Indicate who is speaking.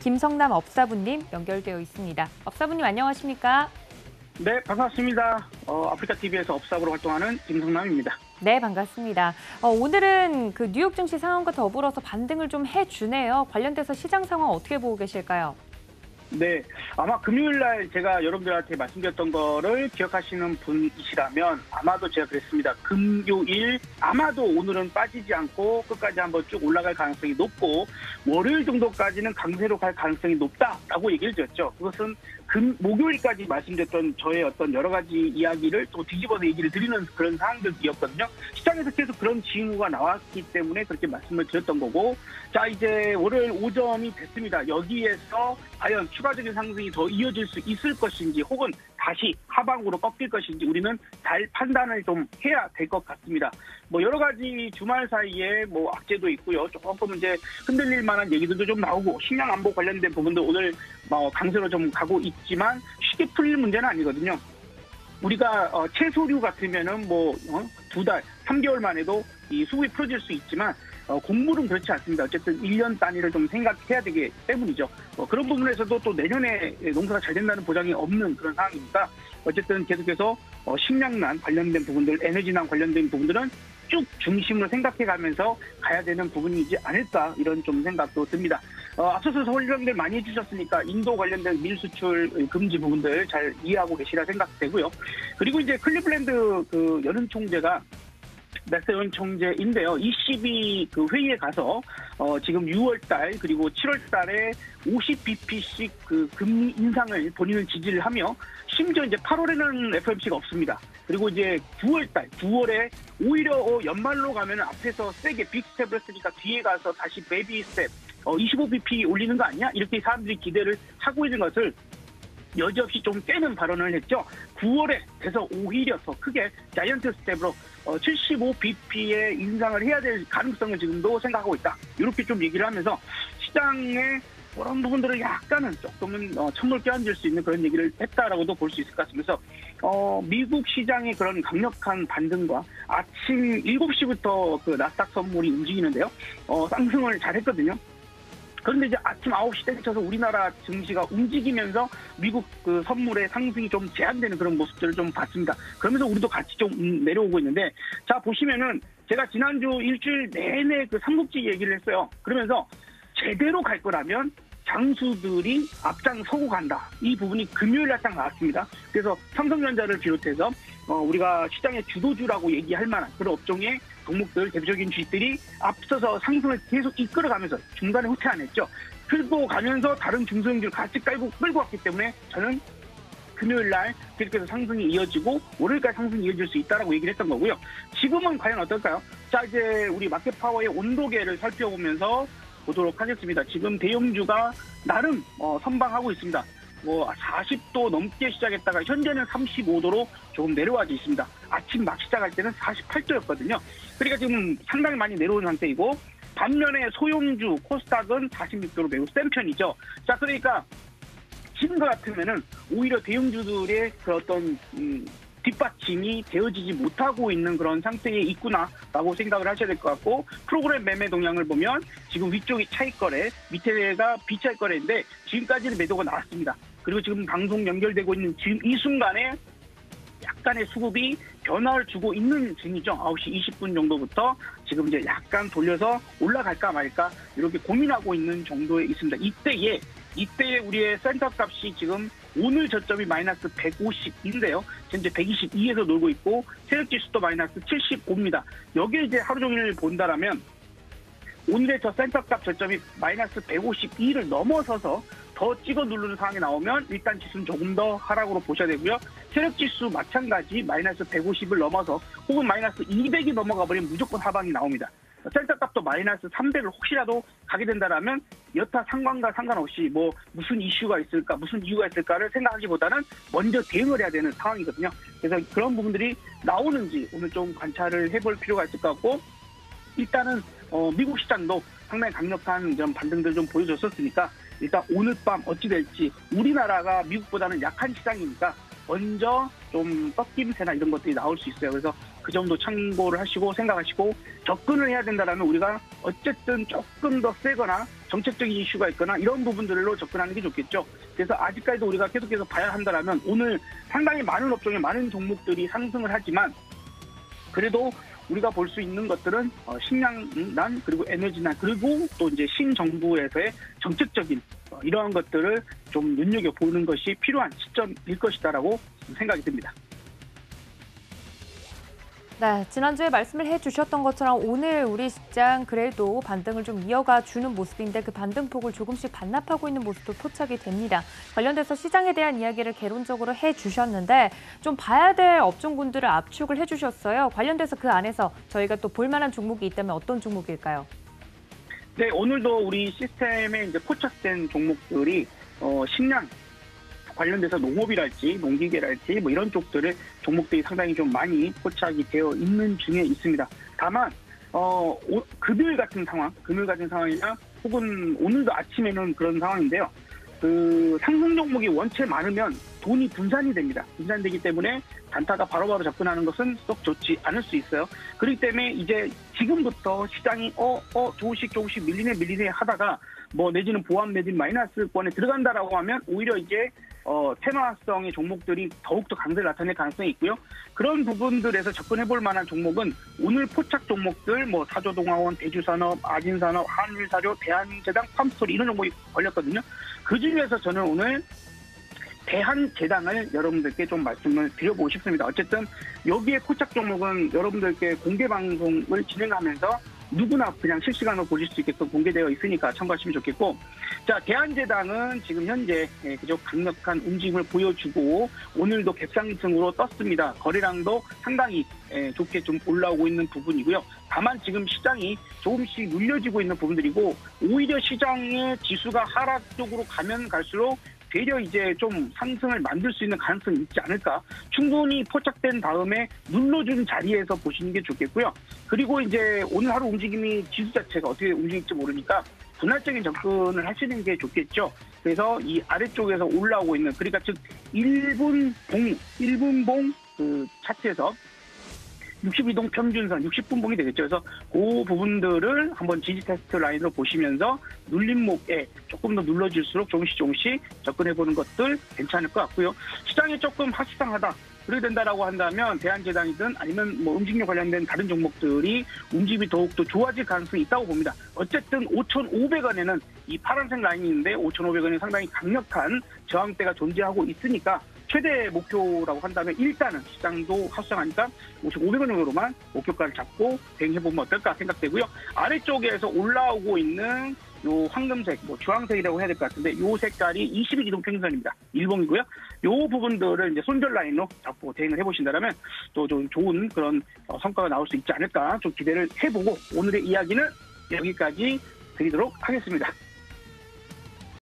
Speaker 1: 김성남 업사부님 연결되어 있습니다. 업사부님 안녕하십니까?
Speaker 2: 네, 반갑습니다. 아프리카TV에서 업사부로 활동하는 김성남입니다.
Speaker 1: 네, 반갑습니다. 오늘은 그 뉴욕 증시 상황과 더불어서 반등을 좀 해주네요. 관련돼서 시장 상황 어떻게 보고 계실까요?
Speaker 2: 네, 아마 금요일 날 제가 여러분들한테 말씀드렸던 거를 기억하시는 분이시라면 아마도 제가 그랬습니다. 금요일 아마도 오늘은 빠지지 않고 끝까지 한번 쭉 올라갈 가능성이 높고 월요일 정도까지는 강세로 갈 가능성이 높다라고 얘기를 드렸죠. 그것은 목요일까지 말씀드렸던 저의 어떤 여러 가지 이야기를 또 뒤집어서 얘기를 드리는 그런 상황들이었거든요. 시장에서 계속 그런 징후가 나왔기 때문에 그렇게 말씀을 드렸던 거고, 자 이제 월요일 오전이 됐습니다. 여기에서 과연 추가적인 상승이 더 이어질 수 있을 것인지 혹은 다시 하방으로 꺾일 것인지 우리는 잘 판단을 좀 해야 될 것 같습니다. 뭐 여러 가지 주말 사이에 뭐 악재도 있고요. 조금 이제 흔들릴 만한 얘기들도 좀 나오고 식량 안보 관련된 부분도 오늘 강세로 좀 가고 있지만 쉽게 풀릴 문제는 아니거든요. 우리가 채소류 같으면은 뭐 2달, 3개월 만에도 이 수급이 풀어질 수 있지만 곡물은 그렇지 않습니다. 어쨌든 1년 단위를 좀 생각해야 되기 때문이죠. 그런 부분에서도 또 내년에 농사가 잘 된다는 보장이 없는 그런 상황이니까 어쨌든 계속해서 식량난 관련된 부분들, 에너지난 관련된 부분들은 쭉 중심으로 생각해가면서 가야 되는 부분이지 않을까 이런 좀 생각도 듭니다. 앞서서 설명들 많이 해주셨으니까 인도 관련된 밀 수출 금지 부분들 잘 이해하고 계시라 생각되고요. 그리고 이제 클리블랜드 그 연은 총재가 맥세온 총재인데요. ECB 그 회의에 가서 지금 6월달 그리고 7월달에 50bp씩 그 금리 인상을 본인은 지지를 하며 심지어 이제 8월에는 FOMC가 없습니다. 그리고 이제 9월에 오히려 연말로 가면 앞에서 세게 빅 스텝을 했으니까 뒤에 가서 다시 베이비 스텝 25bp 올리는 거 아니야? 이렇게 사람들이 기대를 하고 있는 것을 여지없이 좀 깨는 발언을 했죠. 9월에 돼서 오히려 더 크게 자이언트 스텝으로 75bp의 인상을 해야 될 가능성을 지금도 생각하고 있다. 이렇게 좀 얘기를 하면서 시장의 그런 부분들을 약간은 조금은 찬물 껴안을 수 있는 그런 얘기를 했다라고도 볼 수 있을 것 같습니다. 그래서 미국 시장의 그런 강력한 반등과 아침 7시부터 그 나스닥 선물이 움직이는데요. 상승을 잘했거든요. 그런데 이제 아침 9시 때 그쳐서 우리나라 증시가 움직이면서 미국 그 선물의 상승이 좀 제한되는 그런 모습들을 좀 봤습니다. 그러면서 우리도 같이 좀 내려오고 있는데, 자 보시면은 제가 지난주 일주일 내내 그 삼국지 얘기를 했어요. 그러면서 제대로 갈 거라면 장수들이 앞장서고 간다. 이 부분이 금요일 날 딱 나왔습니다. 그래서 삼성전자를 비롯해서 우리가 시장의 주도주라고 얘기할 만한 그런 업종의 종목들, 대표적인 주식들이 앞서서 상승을 계속 이끌어가면서 중간에 후퇴 안 했죠. 끌고 가면서 다른 중소형주를 같이 끌고 왔기 때문에 저는 금요일 날 계속해서 상승이 이어지고 월요일까지 상승이 이어질 수 있다라고 얘기를 했던 거고요. 지금은 과연 어떨까요? 자 이제 우리 마켓 파워의 온도계를 살펴보면서 보도록 하겠습니다. 지금 대형주가 나름 선방하고 있습니다. 뭐 40도 넘게 시작했다가 현재는 35도로 조금 내려와져 있습니다. 아침 막 시작할 때는 48도였거든요. 그러니까 지금 상당히 많이 내려온 상태이고, 반면에 소형주 코스닥은 46도로 매우 센 편이죠. 자 그러니까 지금 같으면은 오히려 대형주들의 그 어떤 뒷받침이 되어지지 못하고 있는 그런 상태에 있구나라고 생각을 하셔야 될 것 같고, 프로그램 매매 동향을 보면 지금 위쪽이 차익거래, 밑에가 비차익거래인데 지금까지는 매도가 나왔습니다. 그리고 지금 방송 연결되고 있는 지금 이 순간에 약간의 수급이 변화를 주고 있는 중이죠. 9시 20분 정도부터 지금 이제 약간 돌려서 올라갈까 말까 이렇게 고민하고 있는 정도에 있습니다. 이때에 우리의 센터 값이 지금 오늘 저점이 마이너스 150인데요. 현재 122에서 놀고 있고 세력지수도 마이너스 75입니다. 여기에 이제 하루 종일 본다라면 오늘의 저 센터 값 저점이 마이너스 152를 넘어서서 더 찍어 누르는 상황이 나오면 일단 지수는 조금 더 하락으로 보셔야 되고요. 세력지수 마찬가지 마이너스 150을 넘어서 혹은 마이너스 200이 넘어가 버리면 무조건 하방이 나옵니다. 센터 값도 마이너스 300을 혹시라도 가게 된다라면 여타 상관과 상관없이 뭐 무슨 이슈가 있을까, 무슨 이유가 있을까를 생각하기보다는 먼저 대응을 해야 되는 상황이거든요. 그래서 그런 부분들이 나오는지 오늘 좀 관찰을 해볼 필요가 있을 것 같고, 일단은 미국 시장도 상당히 강력한 좀 반등들 좀 보여줬었으니까 일단 오늘 밤 어찌 될지, 우리나라가 미국보다는 약한 시장이니까 먼저 좀 꺾임새나 이런 것들이 나올 수 있어요. 그래서 그 그 점도 참고를 하시고 생각하시고 접근을 해야 된다라면 우리가 어쨌든 조금 더 세거나 정책적인 이슈가 있거나 이런 부분들로 접근하는 게 좋겠죠. 그래서 아직까지도 우리가 계속해서 봐야 한다라면 오늘 상당히 많은 업종에 많은 종목들이 상승을 하지만 그래도 우리가 볼 수 있는 것들은 식량난 그리고 에너지난 그리고 또 이제 신정부에서의 정책적인 이러한 것들을 좀 눈여겨보는 것이 필요한 시점일 것이다라고 생각이 듭니다.
Speaker 1: 네, 지난주에 말씀을 해주셨던 것처럼 오늘 우리 시장 그래도 반등을 좀 이어가 주는 모습인데 그 반등폭을 조금씩 반납하고 있는 모습도 포착이 됩니다. 관련돼서 시장에 대한 이야기를 개론적으로 해주셨는데 좀 봐야 될 업종군들을 압축을 해주셨어요. 관련돼서 그 안에서 저희가 또 볼만한 종목이 있다면 어떤 종목일까요?
Speaker 2: 네, 오늘도 우리 시스템에 이제 포착된 종목들이 식량 관련돼서 농업이랄지 농기계랄지 뭐 이런 쪽들의 종목들이 상당히 좀 많이 포착이 되어 있는 중에 있습니다. 다만 금요일 같은 상황이나 혹은 오늘도 아침에는 그런 상황인데요. 그 상승 종목이 원체 많으면 돈이 분산이 됩니다. 분산되기 때문에 단타가 바로바로 접근하는 것은 썩 좋지 않을 수 있어요. 그렇기 때문에 이제 지금부터 시장이 조금씩 밀리네 하다가 뭐 내지는 보합 내지는 마이너스권에 들어간다라고 하면 오히려 이제 테마성의 종목들이 더욱더 강세를 나타낼 가능성이 있고요. 그런 부분들에서 접근해볼 만한 종목은 오늘 포착 종목들 뭐 사조동화원, 대주산업, 아진산업, 한일사료, 대한제당, 팜스토리 이런 종목이 걸렸거든요. 그중에서 저는 오늘 대한제당을 여러분들께 좀 말씀을 드려보고 싶습니다. 어쨌든 여기에 포착 종목은 여러분들께 공개 방송을 진행하면서 누구나 그냥 실시간으로 보실 수 있게끔 공개되어 있으니까 참고하시면 좋겠고, 자, 대한제당은 지금 현재 그저 강력한 움직임을 보여주고 오늘도 갭상승으로 떴습니다. 거래량도 상당히 좋게 좀 올라오고 있는 부분이고요. 다만 지금 시장이 조금씩 눌려지고 있는 부분들이고 오히려 시장의 지수가 하락 쪽으로 가면 갈수록 되려 이제 좀 상승을 만들 수 있는 가능성이 있지 않을까. 충분히 포착된 다음에 눌러준 자리에서 보시는 게 좋겠고요. 그리고 이제 오늘 하루 움직임이 지수 자체가 어떻게 움직일지 모르니까 분할적인 접근을 하시는 게 좋겠죠. 그래서 이 아래쪽에서 올라오고 있는, 그러니까 즉 1분봉 그 차트에서 62동 평균선, 60분봉이 되겠죠. 그래서 그 부분들을 한번 지지 테스트 라인으로 보시면서 눌림목에 조금 더 눌러질수록 조금씩 접근해보는 것들 괜찮을 것 같고요. 시장이 조금 하시상하다, 그렇게 된다라고 한다면 대한제당이든 아니면 뭐 음식료 관련된 다른 종목들이 움직임이 더욱더 좋아질 가능성이 있다고 봅니다. 어쨌든 5,500원에는 이 파란색 라인이 있는데 5,500원이 상당히 강력한 저항대가 존재하고 있으니까 최대 목표라고 한다면 일단은 시장도 하수상하니까 5,500원 정도로만 목표가를 잡고 대응해보면 어떨까 생각되고요. 아래쪽에서 올라오고 있는 요 황금색, 뭐 주황색이라고 해야 될 것 같은데 요 색깔이 20일 이동 평균선입니다. 일봉이고요. 요 부분들을 이제 손절 라인으로 잡고 대응을 해보신다면 또 좀 좋은 그런 성과가 나올 수 있지 않을까 좀 기대를 해보고 오늘의 이야기는 여기까지 드리도록 하겠습니다.